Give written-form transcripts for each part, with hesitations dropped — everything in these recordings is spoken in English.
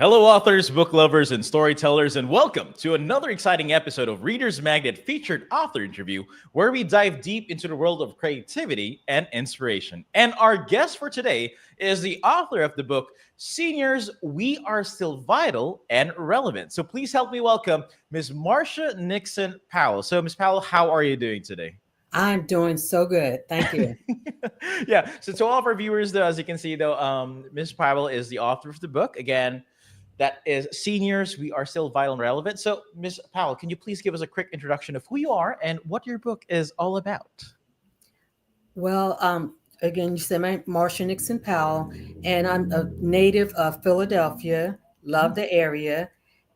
Hello, authors, book lovers, and storytellers, and welcome to another exciting episode of Reader's Magnet featured author interview, where we dive deep into the world of creativity and inspiration. And our guest for today is the author of the book, Seniors, We Are Still Vital and Relevant. So please help me welcome Ms. Marsha Nixon Powell. So, Ms. Powell, how are you doing today? I'm doing so good. Thank you. Yeah. So to all of our viewers, though, as you can see, though, Ms. Powell is the author of the book. Again, that is Seniors, We Are Still Vital and Relevant. So, Ms. Powell, can you please give us a quick introduction of who you are and what your book is all about? Well, again, you said my Marsha Nixon Powell, and I'm a native of Philadelphia. Love Mm, the area,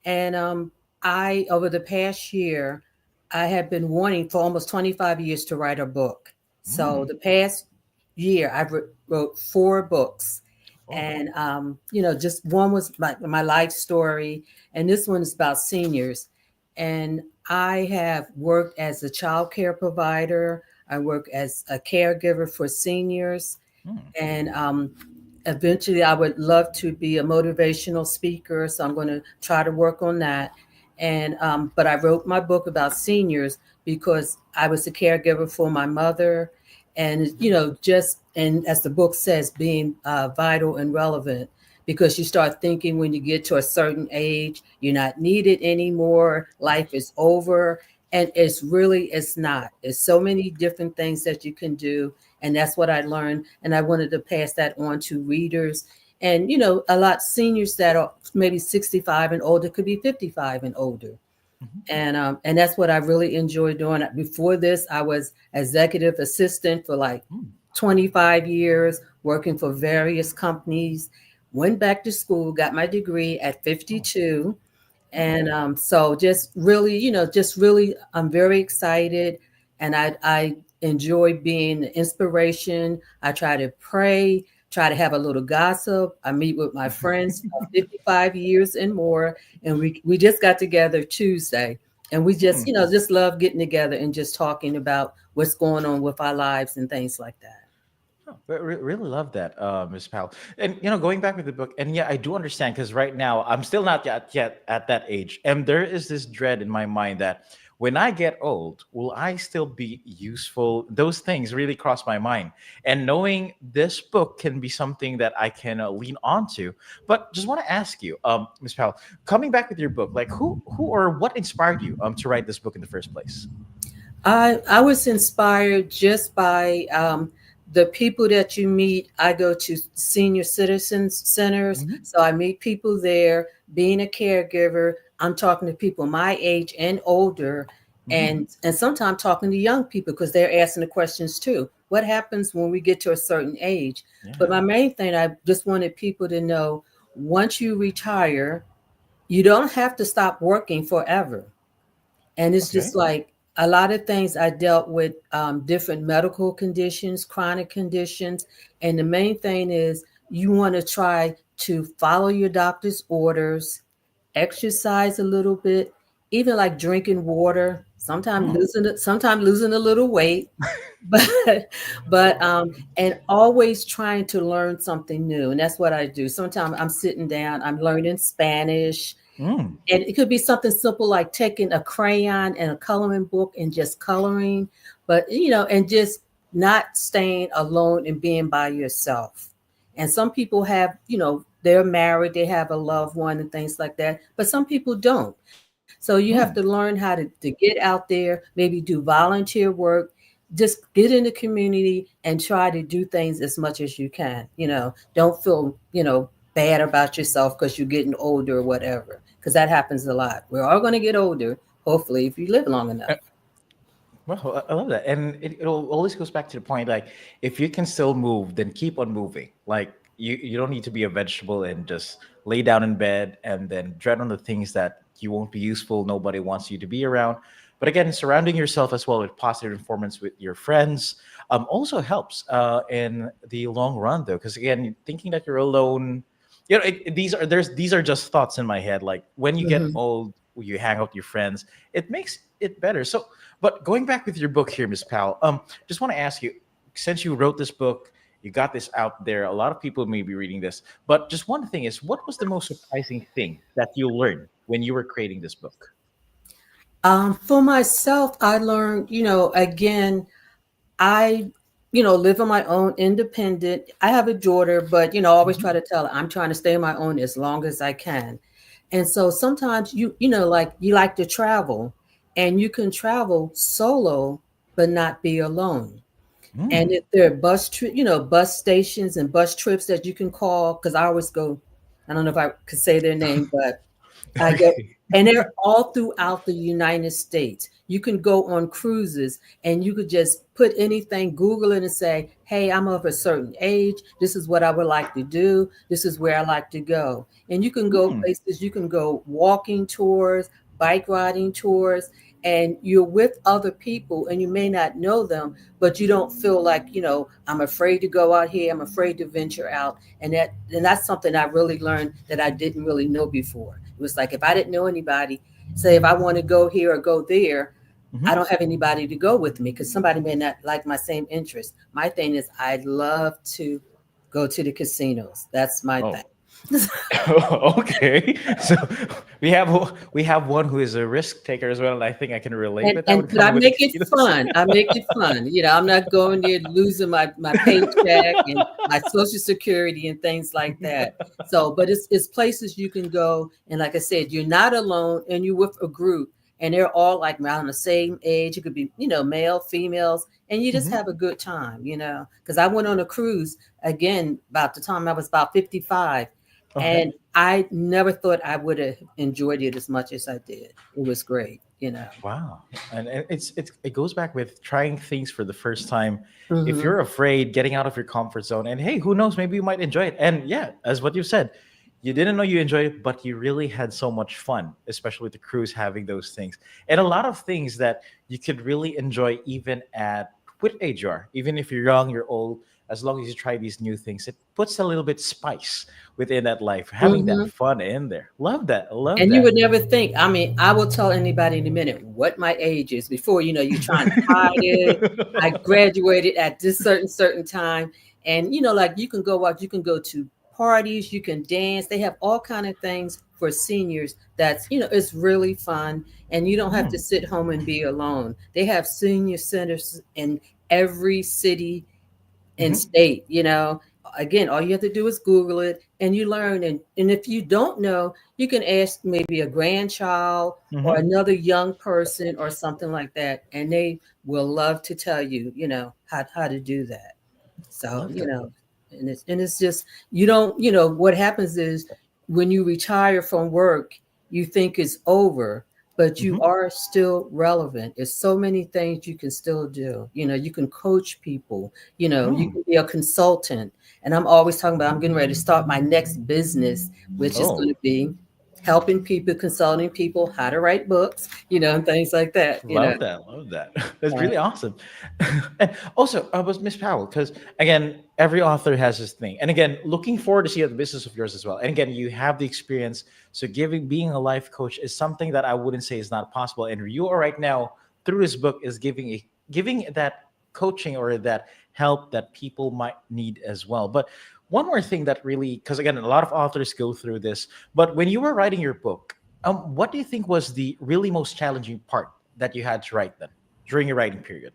and I over the past year, I have been wanting for almost 25 years to write a book. So mm. the past year, wrote four books, Oh, and just one was my life story, and this one is about seniors. And I have worked as a child care provider. I work as a caregiver for seniors, mm. and eventually I would love to be a motivational speaker. So I'm going to try to work on that. And but I wrote my book about seniors because I was a caregiver for my mother, and just and as the book says, being vital and relevant. Because you start thinking when you get to a certain age, you're not needed anymore. Life is over, and it's not. It's so many different things that you can do, and that's what I learned, and I wanted to pass that on to readers. And a lot seniors that are maybe 65 and older, could be 55 and older, Mhm. and that's what I really enjoy doing. Before this, I was executive assistant for like Mm. 25 years, working for various companies. Went back to school, got my degree at Oh, 52, oh. and so just really, I'm very excited, and I enjoy being an inspiration. I try to pray, try to have a little gossip. I meet with my friends of 55 years and more, and we just got together Tuesday, and we just Mm. just love getting together and just talking about what's going on with our lives and things like that. Oh, really love that, Ms. Powell. And going back with the book, and yeah, I do understand because right now I'm still not yet at that age, and there is this dread in my mind that when I get old, will I still be useful? Those things really cross my mind, and knowing this book can be something that I can lean onto. But just want to ask you, Ms. Powell, coming back with your book, like who or what inspired you to write this book in the first place? I was inspired just by the people that you meet. I go to senior citizens centers, Mhm. so I meet people there. Being a caregiver, I'm talking to people my age and older, Mhm. and sometimes talking to young people because they're asking the questions too. What happens when we get to a certain age? But Yeah. my main thing, I just wanted people to know: once you retire, you don't have to stop working forever. And it's Okay. just like a lot of things I dealt with, different medical conditions, chronic conditions. And the main thing is you want to try to follow your doctor's orders, exercise a little bit, even like drinking water, Mm. sometimes losing a little weight, but and always trying to learn something new. And that's what I do. Sometimes I'm sitting down, I'm learning Spanish, Mm. and it could be something simple like taking a crayon and a coloring book and just coloring, but and just not staying alone and being by yourself. And some people have, they're married, they have a loved one and things like that, but some people don't. So you have to Mm. learn how to get out there, maybe do volunteer work, just get in the community and try to do things as much as you can. Don't feel, bad about yourself because you're getting older or whatever, because that happens a lot. We're all going to get older, hopefully, if you live long enough. Well, I love that, and it always goes back to the point like if you can still move, then keep on moving. Like you don't need to be a vegetable and just lay down in bed and then dread on the things that you won't be useful. Nobody wants you to be around. But again, surrounding yourself as well with positive informants with your friends also helps in the long run, though. Because again, thinking that you're alone, these are just thoughts in my head. Like when you get Hmm. old, you hang out with your friends, it makes it better. But going back with your book here, Miss Powell, just want to ask you, since you wrote this book, You got this out there. A lot of people may be reading this. But just one thing is, what was the most surprising thing that you learned when you were creating this book? For myself, I learned, again, I, live on my own, independent. I have a daughter, but I always Mhm. try to tell her I'm trying to stay on my own as long as I can. And so sometimes like you like to travel, and you can travel solo, but not be alone. And Mm. if there are bus stations and bus trips that you can call, because I always go, I don't know if I could say their name, but I go, and they're all throughout the United States. You can go on cruises and you could just put anything, Google it and say, hey, I'm of a certain age. This is what I would like to do. This is where I like to go. And you can go Mm. places, you can go walking tours, bike riding tours, and you're with other people and you may not know them, but you don't feel like, I'm afraid to go out here. I'm afraid to venture out. And that's something I really learned that I didn't really know before. It was like if I didn't know anybody, say if I want to go here or go there, I Mhm. don't have anybody to go with me because somebody may not like my same interest. My thing is I love to go to the casinos. That's my thing. Oh. Okay. So we have one who is a risk taker as well, and I think I can relate And with that and when but I coming with the make it casinos. fun. I make it fun. I'm not going there losing my paycheck and my social security and things like that. So, but it's places you can go, and like I said, you're not alone, and you're with a group, and they're all like around the same age. It could be male, females, and you just Mhm. have a good time. Because I went on a cruise again about the time I was about 55, Okay. and I never thought I would have enjoyed it as much as I did. It was great. Wow. And it goes back with trying things for the first time. If Hmm. you're afraid, getting out of your comfort zone, and hey, who knows, maybe you might enjoy it. And yeah, as what you said, you didn't know you enjoyed it, but you really had so much fun, especially with the cruise having those things. And a lot of things that you could really enjoy even at what age you are, even if you're young, you're old, as long as you try these new things, it puts a little bit spice within that life, having that Hmm. fun in there. Love that. I love And you that. would never think. I mean, I will tell anybody in a minute what my age is before you're trying to hide it. I graduated at this certain time, and like you can go out, you can go to parties, you can dance. They have all kind of things for seniors. That's it's really fun, and you don't have to Mm. sit home and be alone. They have senior centers in every city and Mhm. state. Again, all you have to do is Google it and you learn. And if you don't know, you can ask maybe a grandchild or Mhm. another young person or something like that, and they will love to tell you, how to do that. So, Love that. and it's just you don't, what happens is when you retire from work, you think it's over, but you Mhm. are still relevant. There's so many things you can still do. You can coach people, you Mm. can be a consultant. And I'm always talking about I'm getting ready to start my next business, which is going Oh, to be helping people, consulting people how to write books, and things like that. love that. Love that. That's Right. really awesome. And also, I was Miss Powell because again, every author has this thing. And again, looking forward to see the business of yours as well. And again, you have the experience. So being a life coach is something that I wouldn't say is not possible. And you are right now through this book is giving that coaching or that help that people might need as well. But one more thing that really, because again, a lot of authors go through this. But when you were writing your book, what do you think was the really most challenging part that you had to write then during your writing period?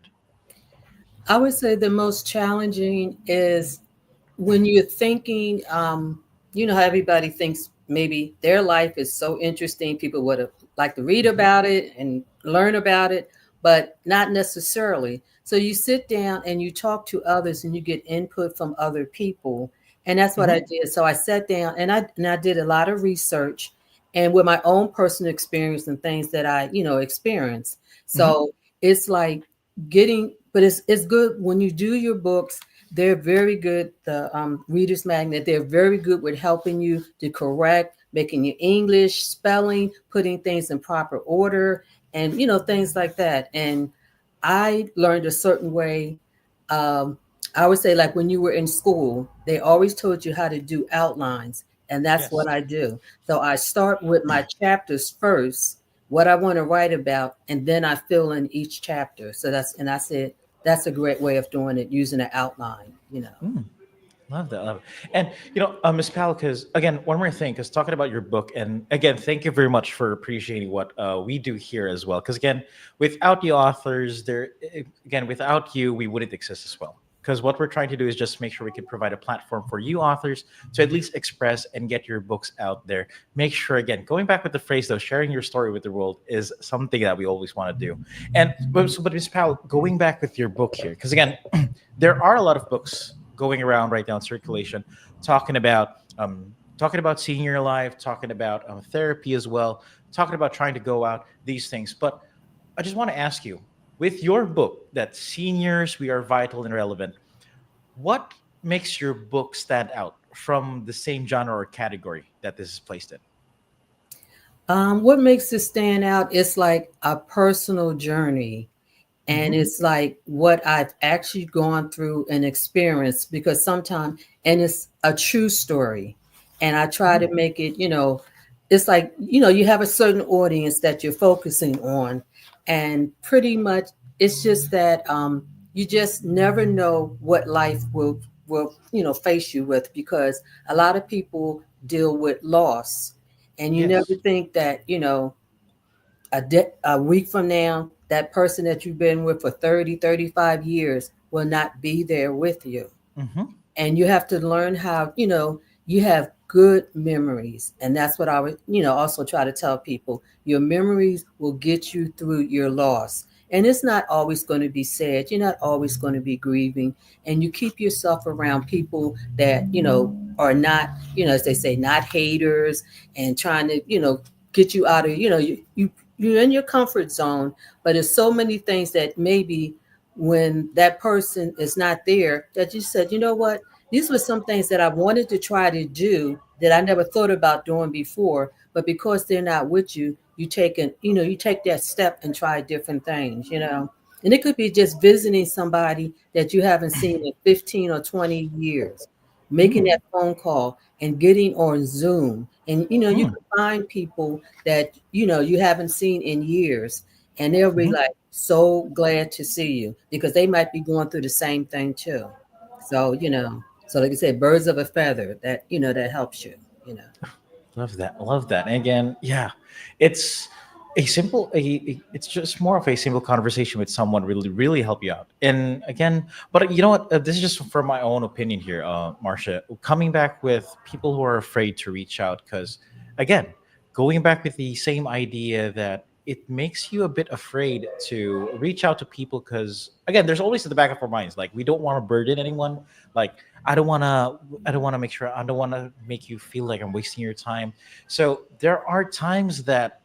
I would say the most challenging is when you're thinking, how everybody thinks maybe their life is so interesting, people would have like to read Hmm. about it and learn about it, but not necessarily. So you sit down and you talk to others and you get input from other people. And that's what I Hmm. did. So I sat down and I did a lot of research and with my own personal experience and things that I, experienced. Hmm. So it's like but it's good when you do your books. They're very good. The Reader's Magnet, they're very good with helping you to correct, making your English, spelling, putting things in proper order, and things like that. And I learned a certain way. Um, I would say, like when you were in school, they always told you how to do outlines, and that's Yes. what I do. So I start with my chapters first, what I want to write about, and then I fill in each chapter. And I said that's a great way of doing it using an outline. Mm. Love that. Love it. And Miss Pal, because again, one more thing, because talking about your book, and again, thank you very much for appreciating what we do here as well. Because again, without the authors, again, without you, we wouldn't exist as well. Because what we're trying to do is just make sure we can provide a platform for you authors to at least express and get your books out there. Make sure, again, going back with the phrase though, sharing your story with the world is something that we always want to do. And but Miss Pal, going back with your book here, because again, there are a lot of books going around right now in circulation talking about senior life, talking about therapy as well, talking about trying to go out these things. But I just want to ask you, with your book that seniors we are vital and relevant, what makes your book stand out from the same genre or category that this is placed in? What makes it stand out is like a personal journey. And Mm-hmm. it's like what I've actually gone through and experienced because sometimes, and it's a true story. And I try to make it, it's like, you have a certain audience that you're focusing on. And pretty much it's just that you just never know what life will, face you with because a lot of people deal with loss. And you never Yes. think that, a week from now, that person that you've been with for 30, 35 years will not be there with you. Mm-hmm. And you have to learn how, you have good memories. And that's what I would, also try to tell people. Your memories will get you through your loss. And it's not always going to be sad. You're not always going to be grieving. And you keep yourself around people that, are not, as they say, not haters and trying to, get you out of, you're in your comfort zone, but there's so many things that maybe when that person is not there that you said, you know what, these were some things that I wanted to try to do that I never thought about doing before, but because they're not with you, you take that step and try different things, and it could be just visiting somebody that you haven't seen in 15 or 20 years, making Mm-hmm. that phone call and getting on Zoom. And you Mm-hmm. can find people that you haven't seen in years, and they'll be Mm-hmm. like so glad to see you because they might be going through the same thing too. So so like I said, birds of a feather, that helps you. you know Love that. Love that. And again, yeah, it's it's just more of a simple conversation with someone really, really help you out. And again, but you know what? This is just from my own opinion here, Marcia. Coming back with people who are afraid to reach out, because again, going back with the same idea that it makes you a bit afraid to reach out to people because again there's always at the back of our minds like we don't want to burden anyone, like I don't want to make sure I don't want to make you feel like I'm wasting your time. So there are times that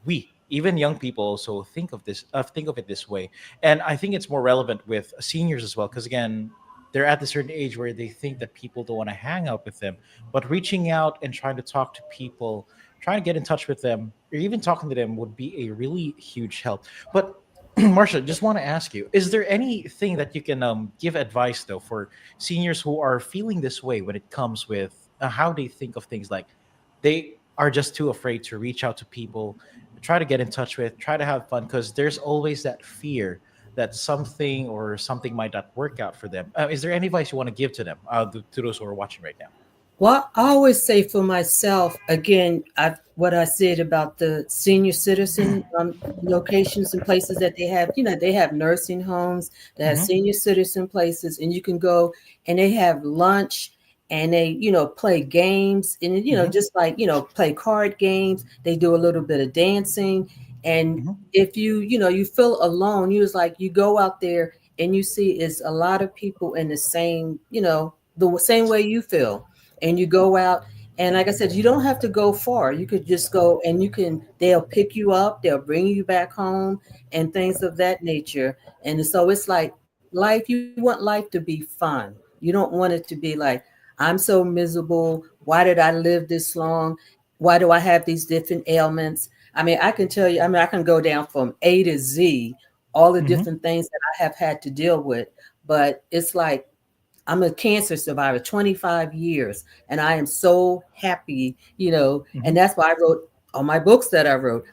we even young people also think of it this way, and I think it's more relevant with seniors as well because again they're at a certain age where they think that people don't want to hang out with them, but reaching out and trying to talk to people, trying to get in touch with them or even talking to them would be a really huge help. But Marsha, just want to ask you, is there anything that you can give advice though for seniors who are feeling this way when it comes with how they think of things, like they are just too afraid to reach out to people, try to get in touch with, try to have fun, because there's always that fear that something might not work out for them. Is there any advice you want to give to them, to those who are watching right now? Well, I always say for myself, again, what I said about the senior citizen locations and places that they have, they have nursing homes, they have Mm-hmm. senior citizen places, and you can go and they have lunch and they, play games and, Mm-hmm. just like, play card games. They do a little bit of dancing. And Mm-hmm. if you feel alone, you was like, you go out there and you see it's a lot of people in the same, the same way you feel, and you go out, and like I said, you don't have to go far. You could just go and they'll pick you up, they'll bring you back home and things of that nature. And so it's like life, you want life to be fun. You don't want it to be like, I'm so miserable, why did I live this long, why do I have these different ailments. I mean, I can tell you, I mean, I can go down from A to Z, all the Mm-hmm. different things that I have had to deal with. But it's like, I'm a cancer survivor, 25 years, and I am so happy, and Mm-hmm. that's why I wrote all my books that I wrote.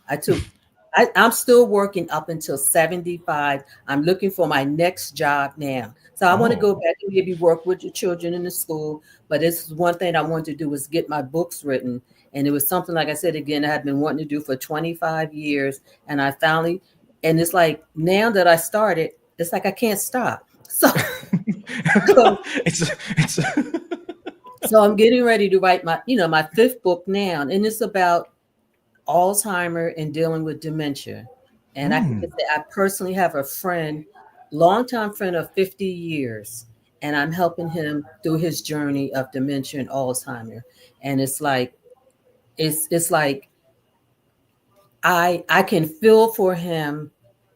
I'm still working up until 75. I'm looking for my next job now. So I want to go Oh. back and maybe work with the children in the school. But this is one thing I wanted to do was get my books written. And it was something, like I said, again, I had been wanting to do for 25 years. And I finally, and it's like now that I started, it's like I can't stop. So, so, It's so I'm getting ready to write my fifth book now. And it's about Alzheimer and dealing with dementia. And I can Hmm. just say I personally have a friend, longtime friend of 50 years, and I'm helping him through his journey of dementia and Alzheimer. And it's like I can feel for him,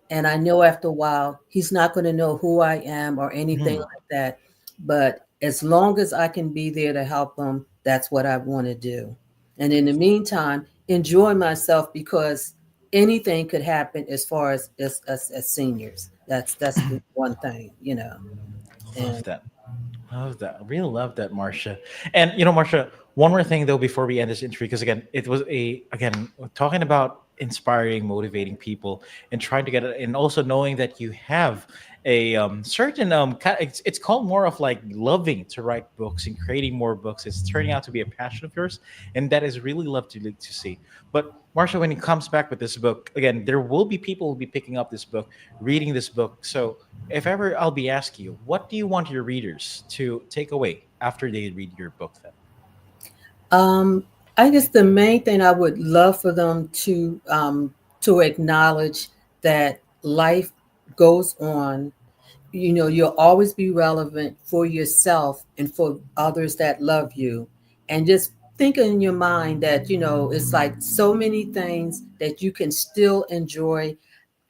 and I know after a while he's not going to know who I am or anything Hmm. like that. But as long as I can be there to help him, that's what I want to do. And in the meantime, enjoy myself because anything could happen as far as seniors. That's the one thing. Love And that. Love that. I really love that, Marsha. And Marsha, one more thing though before we end this interview, because again, it was again talking about inspiring, motivating people, and trying to get it, and also knowing that you have a certain it's called more of like loving to write books and creating more books. It's turning out to be a passion of yours, and that is really love to see. But Marsha, when it comes back with this book, again, there will be people who will be picking up this book, reading this book. So if ever I'll be asking you, what do you want your readers to take away after they read your book then? um, I guess the main thing I would love for them to acknowledge that life goes on. You'll always be relevant for yourself and for others that love you. And just think in your mind that, it's like so many things that you can still enjoy.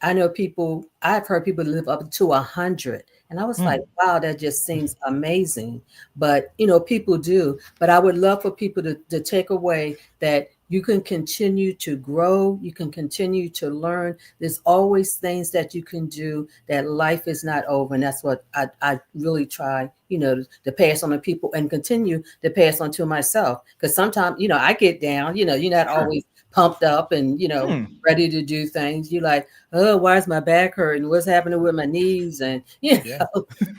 I've heard people live up to 100. And I was like, Hmm. wow, that just seems amazing. But, people do. But I would love for people to take away that you can continue to grow, you can continue to learn. There's always things that you can do, that life is not over. And that's what I really try, to pass on to people and continue to pass on to myself. Because sometimes, I get down, you're not Sure. always pumped up and, Hmm. ready to do things. You're like, oh, why is my back hurting? What's happening with my knees? And Yeah.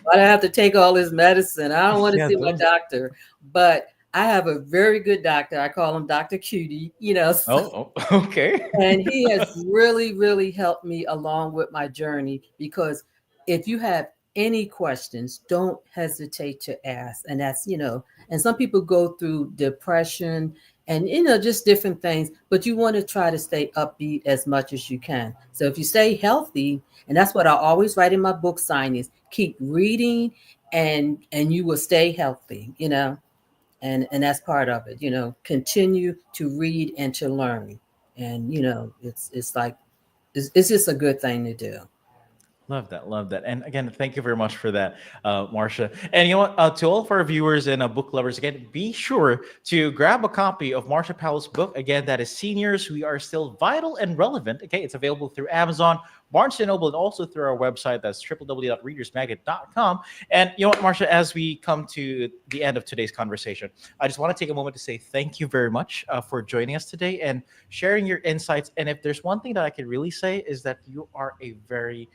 why do I have to take all this medicine? I don't want to Yeah. see my Those. doctor. But I have a very good doctor. I call him Dr. Cutie, Oh. Oh. Okay. and he has really, really helped me along with my journey because if you have any questions, don't hesitate to ask. And and some people go through depression and, just different things, but you want to try to stay upbeat as much as you can. So if you stay healthy, and that's what I always write in my book signings, keep reading and you will stay healthy. And that's part of it. Continue to read and to learn. And it's like it's just a good thing to do. Love that, love that. And again, thank you very much for that, Marcia. And you know what? To all of our viewers and book lovers, again, be sure to grab a copy of Marsha Powell's book. Again, that is Seniors We Are Still Vital and Relevant. Okay, it's available through Amazon, Barnes& and Noble, and also through our website. That's www.readersmagnet.com. And you know what, Marcia, as we come to the end of today's conversation, I just want to take a moment to say thank you very much for joining us today and sharing your insights. And if there's one thing that I can really say is that you are a very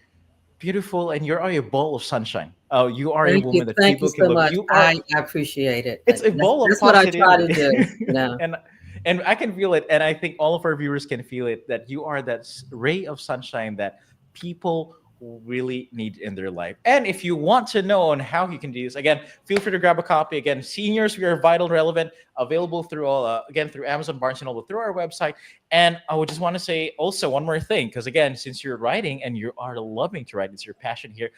beautiful, and you're a ball of sunshine. Oh, you are a Thank you. woman that Thank you people can so look. much. You are. I appreciate it. It's a That's ball of that's what I try to positivity, do. and I can feel it, and I think all of our viewers can feel it. That you are that ray of sunshine that people really need in their life. And if you want to know on how you can do this, again, feel free to grab a copy. Again, Seniors We Are Vital and Relevant, available through all again through Amazon, Barnes& and Noble, through our website. And I would just want to say also one more thing, because again, since you're writing and you are loving to write, it's your passion here.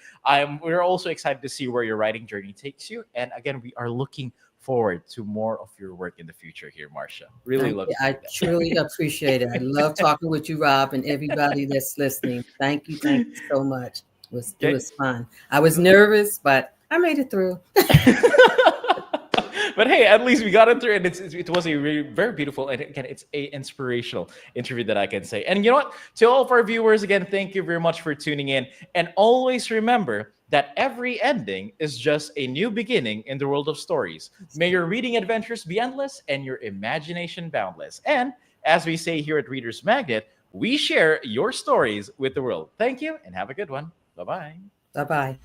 We're also excited to see where your writing journey takes you. And again, we are looking forward to more of your work in the future here, Marcia. Really Thank love you. to I see truly appreciate it. I love talking with you, Rob, and everybody that's listening. Thank you. Thank you so much. It that. was fun. I was nervous, but I made it through. But hey, at least we got it through, and it was a very beautiful, and again, it's a inspirational interview that I can say. And you know what? To all of our viewers, again, thank you very much for tuning in, and always remember that every ending is just a new beginning in the world of stories. May your reading adventures be endless and your imagination boundless. And as we say here at Readers Magnet, we share your stories with the world. Thank you, and have a good one. Bye bye. Bye bye.